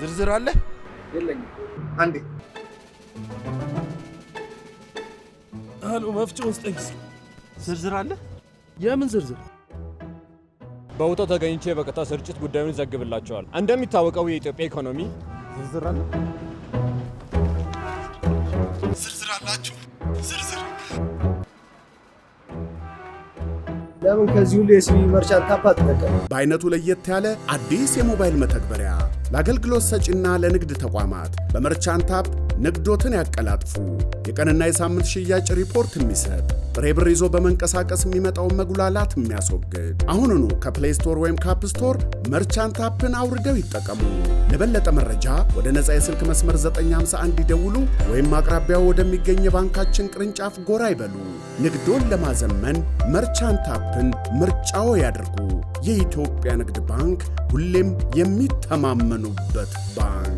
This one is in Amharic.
ዝርዝር አለ? የለኝም። አንዴ አሉ መፍጫው ውስጥ ጠይቅ። ዝርዝር አለ? የምን ዝርዝር? በቦታው ተገኝቼ በቀጥታ ስርጭት ጉዳዩን ይዘግብላቸዋል። እንደሚታወቀው የኢትዮጵያ ኢኮኖሚ ዝርዝር አለ? ዝርዝር አላችሁ? ዝርዝር ለምን ከዚህ ሁሉ የሲቢ መርቻንት ታፕ አትጠቀም? በአይነቱ ለየት ያለ አዲስ የሞባይል መተግበሪያ ለአገልግሎት ሰጪና ለንግድ ተቋማት በመርቻንት ታፕ ንግዶትን ያቀላጥፉ። የቀንና የሳምንት ሽያጭ ሪፖርት የሚሰጥ ጥሬ ብር ይዞ በመንቀሳቀስ የሚመጣውን መጉላላት የሚያስወግድ። አሁኑኑ ከፕሌይ ስቶር ወይም ካፕ ስቶር መርቻንት ታፕን አውርደው ይጠቀሙ። ለበለጠ መረጃ ወደ ነፃ የስልክ መስመር 951 ይደውሉ ወይም አቅራቢያው ወደሚገኝ የባንካችን ቅርንጫፍ ጎራ ይበሉ። ንግዶን ለማዘመን መርቻንት ታፕን ምርጫው ያድርጉ። የኢትዮጵያ ንግድ ባንክ ሁሌም የሚተማመኑበት ባንክ።